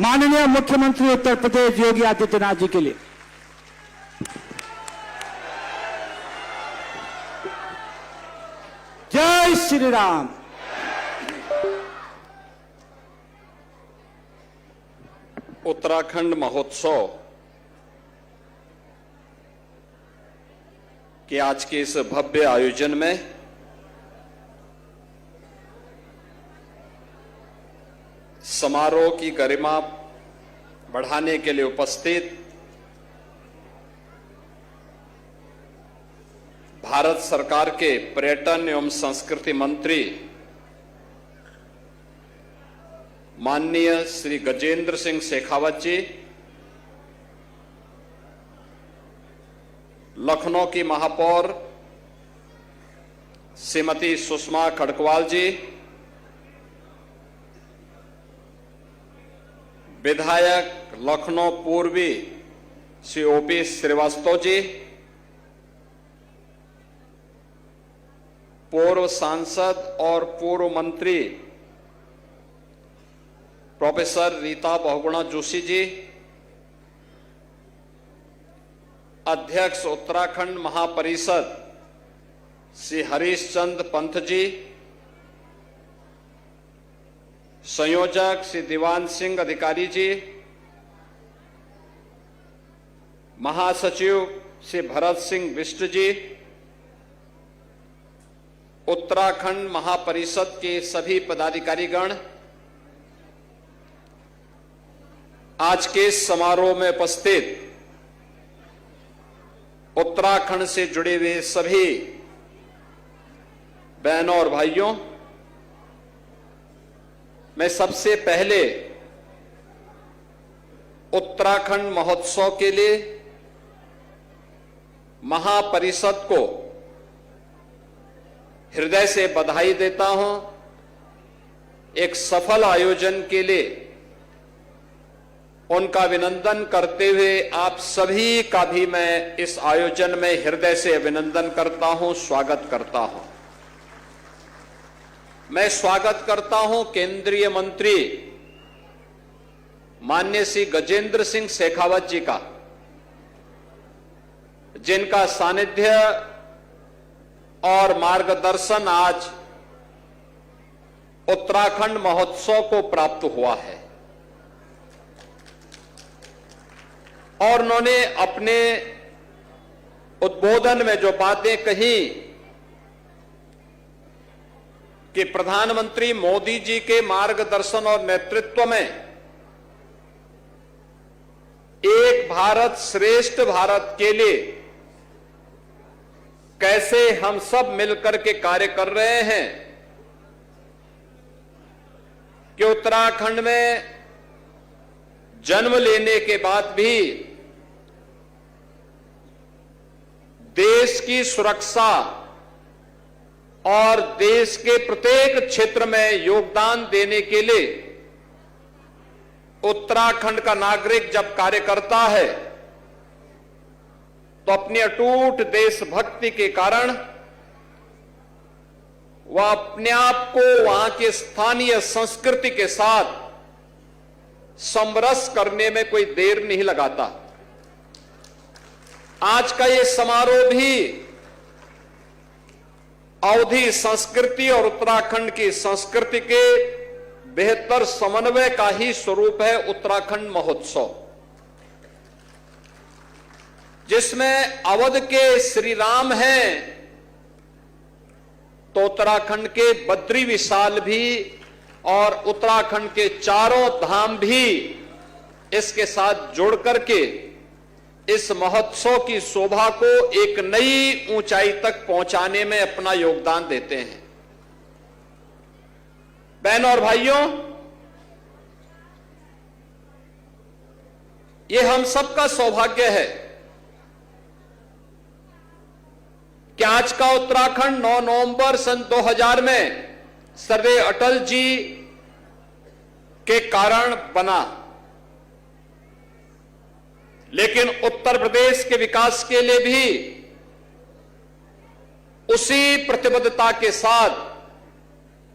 माननीय मुख्यमंत्री उत्तर प्रदेश योगी आदित्यनाथ जी के लिए। जय श्री राम। उत्तराखंड महोत्सव के आज के इस भव्य आयोजन में समारोह की गरिमा बढ़ाने के लिए उपस्थित भारत सरकार के पर्यटन एवं संस्कृति मंत्री माननीय श्री गजेंद्र सिंह शेखावत जी, लखनऊ की महापौर श्रीमती सुषमा खड़गवाल जी, विधायक लखनऊ पूर्वी श्री ओपी श्रीवास्तव जी, पूर्व सांसद और पूर्व मंत्री प्रोफेसर रीता बहुगुणा जोशी जी, अध्यक्ष उत्तराखंड महापरिषद श्री हरीश चंद्र पंत जी, संयोजक श्री दीवान सिंह अधिकारी जी, महासचिव श्री भरत सिंह बिष्ट जी, उत्तराखंड महापरिषद के सभी पदाधिकारीगण, आज के इस समारोह में उपस्थित उत्तराखंड से जुड़े हुए सभी बहनों और भाइयों, मैं सबसे पहले उत्तराखंड महोत्सव के लिए महापरिषद को हृदय से बधाई देता हूं। एक सफल आयोजन के लिए उनका अभिनंदन करते हुए आप सभी का भी मैं इस आयोजन में हृदय से अभिनंदन करता हूं, स्वागत करता हूं। मैं स्वागत करता हूं केंद्रीय मंत्री माननीय श्री गजेंद्र सिंह शेखावत जी का, जिनका सानिध्य और मार्गदर्शन आज उत्तराखंड महोत्सव को प्राप्त हुआ है। और उन्होंने अपने उद्बोधन में जो बातें कही कि प्रधानमंत्री मोदी जी के मार्गदर्शन और नेतृत्व में एक भारत श्रेष्ठ भारत के लिए कैसे हम सब मिलकर के कार्य कर रहे हैं, कि उत्तराखंड में जन्म लेने के बाद भी देश की सुरक्षा और देश के प्रत्येक क्षेत्र में योगदान देने के लिए उत्तराखंड का नागरिक जब कार्य करता है तो अपनी अटूट देशभक्ति के कारण वह अपने आप को वहां के स्थानीय संस्कृति के साथ समरस करने में कोई देर नहीं लगाता। आज का ये समारोह भी अवधी संस्कृति और उत्तराखंड की संस्कृति के बेहतर समन्वय का ही स्वरूप है उत्तराखंड महोत्सव, जिसमें अवध के श्री राम हैं तो उत्तराखंड के बद्री विशाल भी और उत्तराखंड के चारों धाम भी इसके साथ जोड़ करके इस महोत्सव की शोभा को एक नई ऊंचाई तक पहुंचाने में अपना योगदान देते हैं। बहनों और भाइयों, ये हम सबका सौभाग्य है कि आज का उत्तराखंड 9 नवंबर सन 2000 में सर्वे अटल जी के कारण बना, लेकिन उत्तर प्रदेश के विकास के लिए भी उसी प्रतिबद्धता के साथ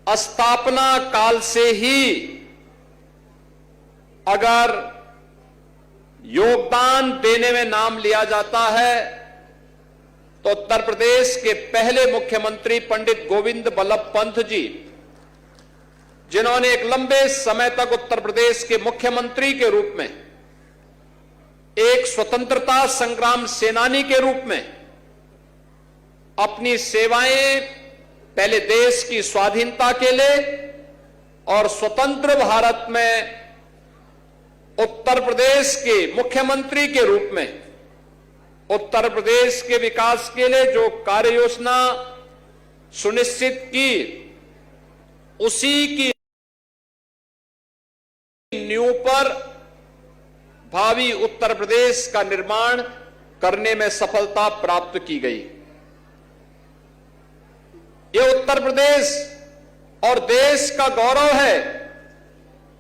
स्थापना काल से ही अगर योगदान देने में नाम लिया जाता है तो उत्तर प्रदेश के पहले मुख्यमंत्री पंडित गोविंद बल्लभ पंत जी, जिन्होंने एक लंबे समय तक उत्तर प्रदेश के मुख्यमंत्री के रूप में, एक स्वतंत्रता संग्राम सेनानी के रूप में अपनी सेवाएं पहले देश की स्वाधीनता के लिए और स्वतंत्र भारत में उत्तर प्रदेश के मुख्यमंत्री के रूप में उत्तर प्रदेश के विकास के लिए जो कार्य योजना सुनिश्चित की, उसी की नींव पर भावी उत्तर प्रदेश का निर्माण करने में सफलता प्राप्त की गई। यह उत्तर प्रदेश और देश का गौरव है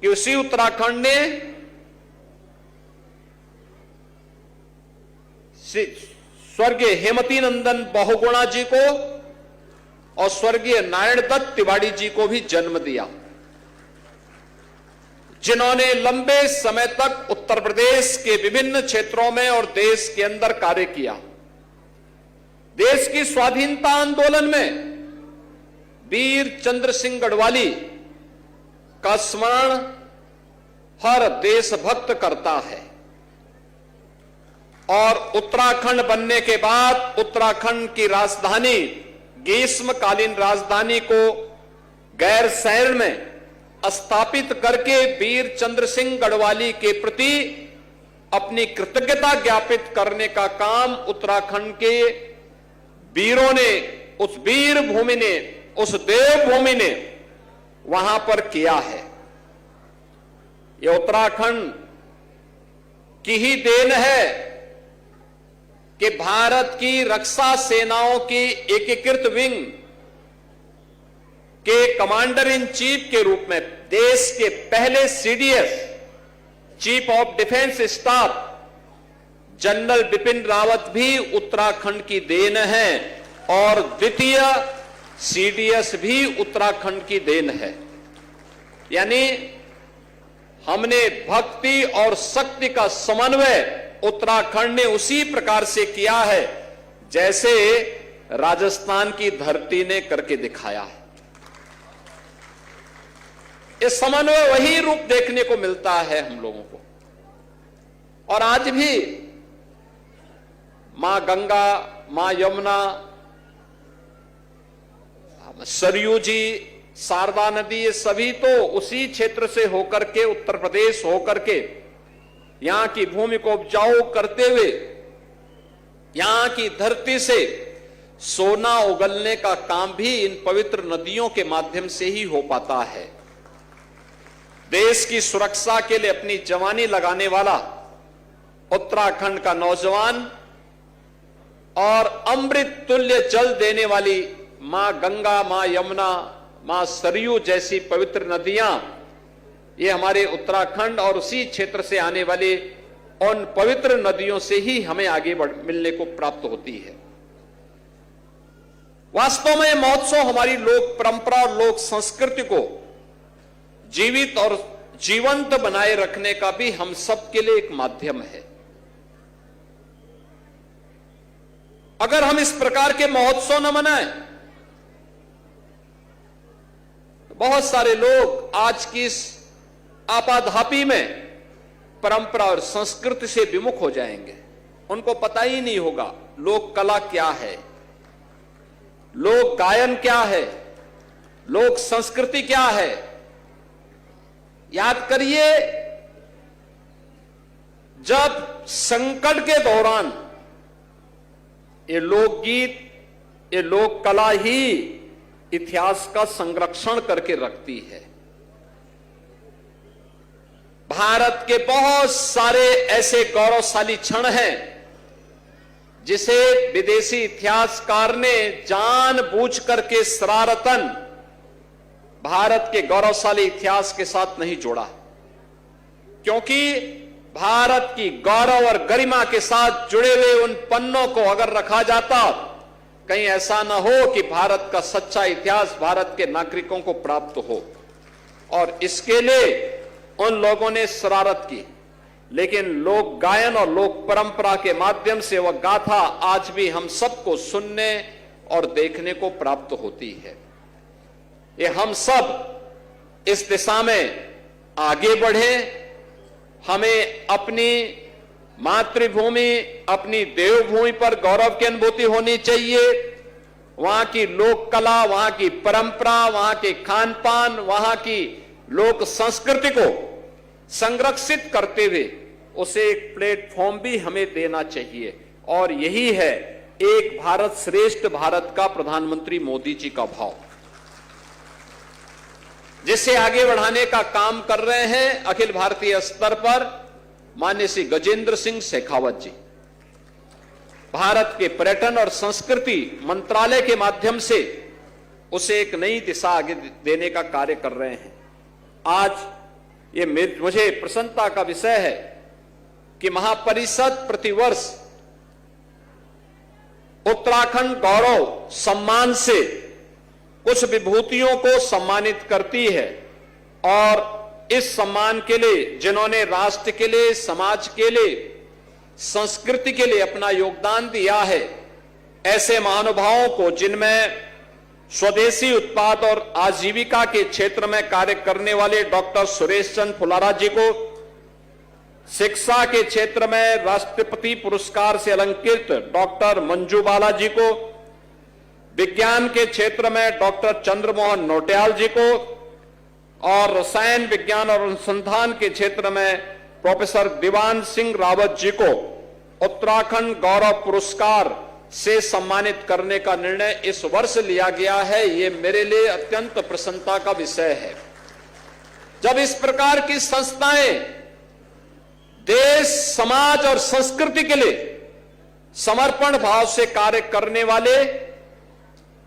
कि उसी उत्तराखंड ने स्वर्गीय हेमवती नंदन बहुगुणा जी को और स्वर्गीय नारायण दत्त तिवारी जी को भी जन्म दिया, जिन्होंने लंबे समय तक उत्तर प्रदेश के विभिन्न क्षेत्रों में और देश के अंदर कार्य किया। देश की स्वाधीनता आंदोलन में वीर चंद्र सिंह गढ़वाली का स्मरण हर देशभक्त करता है और उत्तराखंड बनने के बाद उत्तराखंड की राजधानी, ग्रीष्मकालीन राजधानी को गैरसैंण में स्थापित करके वीर चंद्र सिंह गढ़वाली के प्रति अपनी कृतज्ञता ज्ञापित करने का काम उत्तराखंड के वीरों ने, उस वीर भूमि ने, उस देवभूमि ने वहां पर किया है। यह उत्तराखंड की ही देन है कि भारत की रक्षा सेनाओं की एकीकृत विंग के कमांडर इन चीफ के रूप में देश के पहले CDS, chief of defence staff general Bipin Rawat भी उत्तराखंड की देन है और द्वितीय सीडीएस भी उत्तराखंड की देन है। यानी हमने भक्ति और शक्ति का समन्वय उत्तराखंड ने उसी प्रकार से किया है जैसे राजस्थान की धरती ने करके दिखाया है। इस समन्वय वही रूप देखने को मिलता है हम लोगों को। और आज भी मां गंगा, मां यमुना, सरयू जी, शारदा नदी, ये सभी तो उसी क्षेत्र से होकर के, उत्तर प्रदेश होकर के यहां की भूमि को उपजाऊ करते हुए यहां की धरती से सोना उगलने का काम भी इन पवित्र नदियों के माध्यम से ही हो पाता है। देश की सुरक्षा के लिए अपनी जवानी लगाने वाला उत्तराखंड का नौजवान और अमृत तुल्य जल देने वाली मां गंगा, मां यमुना, मां सरयू जैसी पवित्र नदियां, ये हमारे उत्तराखंड और उसी क्षेत्र से आने वाले उन पवित्र नदियों से ही हमें आगे मिलने को प्राप्त होती है। वास्तव में महोत्सव हमारी लोक परंपरा और लोक संस्कृति को जीवित और जीवंत बनाए रखने का भी हम सबके लिए एक माध्यम है। अगर हम इस प्रकार के महोत्सव न मनाएं, तो बहुत सारे लोग आज की इस आपाधापी में परंपरा और संस्कृति से विमुख हो जाएंगे। उनको पता ही नहीं होगा लोक कला क्या है, लोक गायन क्या है, लोक संस्कृति क्या है। याद करिए, जब संकट के दौरान ये लोकगीत, ये लोक कला ही इतिहास का संरक्षण करके रखती है। भारत के बहुत सारे ऐसे गौरवशाली क्षण हैं जिसे विदेशी इतिहासकार ने जानबूझ करके शरारतन भारत के गौरवशाली इतिहास के साथ नहीं जोड़ा, क्योंकि भारत की गौरव और गरिमा के साथ जुड़े हुए उन पन्नों को अगर रखा जाता, कहीं ऐसा न हो कि भारत का सच्चा इतिहास भारत के नागरिकों को प्राप्त हो। और इसके लिए उन लोगों ने शरारत की, लेकिन लोक गायन और लोक परंपरा के माध्यम से वह गाथा आज भी हम सबको सुनने और देखने को प्राप्त होती है। ये हम सब इस दिशा में आगे बढ़े। हमें अपनी मातृभूमि, अपनी देवभूमि पर गौरव की अनुभूति होनी चाहिए। वहां की लोक कला, वहां की परंपरा, वहां के खान पान, वहां की लोक संस्कृति को संरक्षित करते हुए उसे एक प्लेटफॉर्म भी हमें देना चाहिए। और यही है एक भारत श्रेष्ठ भारत का प्रधानमंत्री मोदी जी का भाव, जिसे आगे बढ़ाने का काम कर रहे हैं अखिल भारतीय स्तर पर माननीय श्री गजेंद्र सिंह शेखावत जी। भारत के पर्यटन और संस्कृति मंत्रालय के माध्यम से उसे एक नई दिशा आगे देने का कार्य कर रहे हैं। आज ये मुझे प्रसन्नता का विषय है कि महापरिषद प्रतिवर्ष उत्तराखंड गौरव सम्मान से कुछ विभूतियों को सम्मानित करती है, और इस सम्मान के लिए जिन्होंने राष्ट्र के लिए, समाज के लिए, संस्कृति के लिए अपना योगदान दिया है, ऐसे महानुभावों को, जिनमें स्वदेशी उत्पाद और आजीविका के क्षेत्र में कार्य करने वाले डॉक्टर सुरेश चंद्र फुलारा जी को, शिक्षा के क्षेत्र में राष्ट्रपति पुरस्कार से अलंकृत डॉक्टर मंजू बाला जी को, विज्ञान के क्षेत्र में डॉक्टर चंद्रमोहन नोटियाल जी को, और रसायन विज्ञान और अनुसंधान के क्षेत्र में प्रोफेसर दीवान सिंह रावत जी को उत्तराखंड गौरव पुरस्कार से सम्मानित करने का निर्णय इस वर्ष लिया गया है। ये मेरे लिए अत्यंत प्रसन्नता का विषय है। जब इस प्रकार की संस्थाएं देश, समाज और संस्कृति के लिए समर्पण भाव से कार्य करने वाले,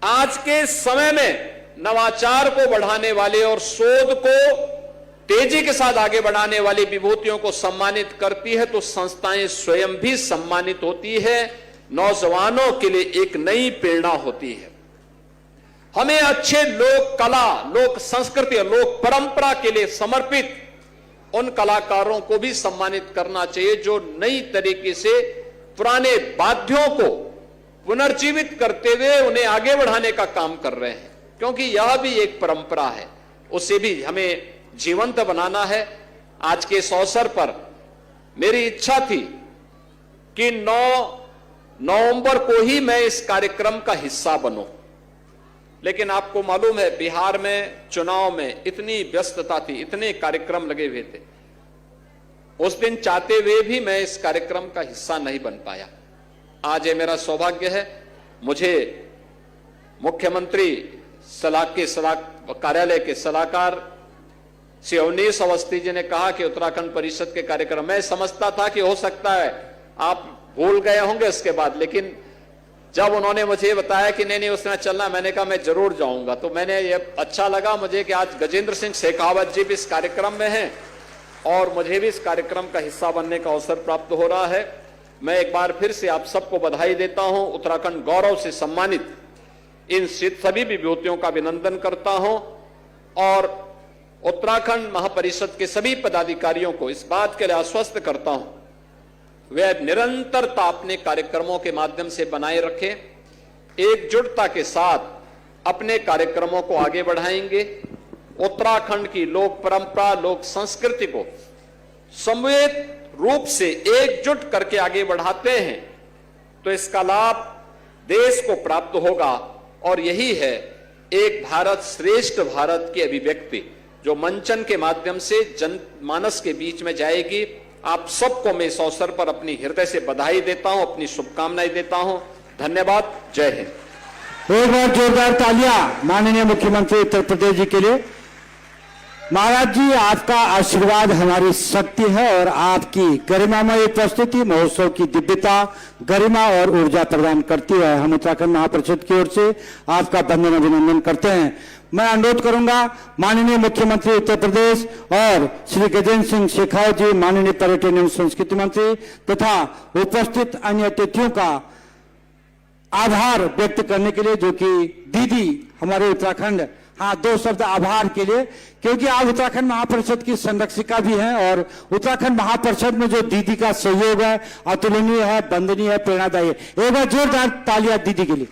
आज के समय में नवाचार को बढ़ाने वाले और शोध को तेजी के साथ आगे बढ़ाने वाली विभूतियों को सम्मानित करती है, तो संस्थाएं स्वयं भी सम्मानित होती है। नौजवानों के लिए एक नई प्रेरणा होती है। हमें अच्छे लोक कला, लोक संस्कृति और लोक परंपरा के लिए समर्पित उन कलाकारों को भी सम्मानित करना चाहिए जो नई तरीके से पुराने वाद्यों को पुनर्जीवित करते हुए उन्हें आगे बढ़ाने का काम कर रहे हैं, क्योंकि यह भी एक परंपरा है, उसे भी हमें जीवंत बनाना है। आज के इस अवसर पर मेरी इच्छा थी कि 9 नवंबर को ही मैं इस कार्यक्रम का हिस्सा बनूं, लेकिन आपको मालूम है बिहार में चुनाव में इतनी व्यस्तता थी, इतने कार्यक्रम लगे हुए थे, उस दिन चाहते हुए भी मैं इस कार्यक्रम का हिस्सा नहीं बन पाया। आज ये मेरा सौभाग्य है, मुझे मुख्यमंत्री कार्यालय के सलाहकार श्री अवनीश अवस्थी जी ने कहा कि उत्तराखंड परिषद के कार्यक्रम, मैं समझता था कि हो सकता है आप भूल गए होंगे उसके बाद, लेकिन जब उन्होंने मुझे बताया कि नहीं उसने चलना, मैंने कहा मैं जरूर जाऊंगा। तो मैंने ये अच्छा लगा मुझे कि आज गजेंद्र सिंह शेखावत जी भी इस कार्यक्रम में हैं और मुझे भी इस कार्यक्रम का हिस्सा बनने का अवसर प्राप्त हो रहा है। मैं एक बार फिर से आप सबको बधाई देता हूं, उत्तराखंड गौरव से सम्मानित इन सभी विभूतियों का अभिनंदन करता हूं, और उत्तराखंड महापरिषद के सभी पदाधिकारियों को इस बात के लिए आश्वस्त करता हूं वे निरंतरता अपने कार्यक्रमों के माध्यम से बनाए रखें, एकजुटता के साथ अपने कार्यक्रमों को आगे बढ़ाएंगे। उत्तराखंड की लोक परंपरा, लोक संस्कृति को समवेत रूप से एकजुट करके आगे बढ़ाते हैं तो इसका लाभ देश को प्राप्त होगा, और यही है एक भारत श्रेष्ठ भारत की अभिव्यक्ति जो मंचन के माध्यम से जनमानस के बीच में जाएगी। आप सबको मैं इस अवसर पर अपनी हृदय से बधाई देता हूं, अपनी शुभकामनाएं देता हूं। धन्यवाद। जय हिंद। एक बार जोरदार तालियां माननीय मुख्यमंत्री उत्तर प्रदेश जी के लिए। महाराज जी, आपका आशीर्वाद हमारी शक्ति है और आपकी गरिमामय उपस्थिति महोत्सव की दिव्यता, गरिमा और ऊर्जा प्रदान करती है। हम उत्तराखंड महापरिषद की ओर से आपका वंदन अभिनंदन करते हैं। मैं अनुरोध करूंगा माननीय मुख्यमंत्री उत्तर प्रदेश और श्री गजेंद्र सिंह शेखावत जी, माननीय पर्यटन एवं संस्कृति मंत्री, तथा उपस्थित अन्य अतिथियों का आभार व्यक्त करने के लिए, जो कि दीदी हमारे उत्तराखंड हाँ, 2 शब्द आभार के लिए, क्योंकि आप उत्तराखंड महापरिषद की संरक्षिका भी हैं और उत्तराखंड महापरिषद में जो दीदी का सहयोग है अतुलनीय है, वंदनीय है, प्रेरणादायी है। एक बार जोरदार तालियां दीदी के लिए।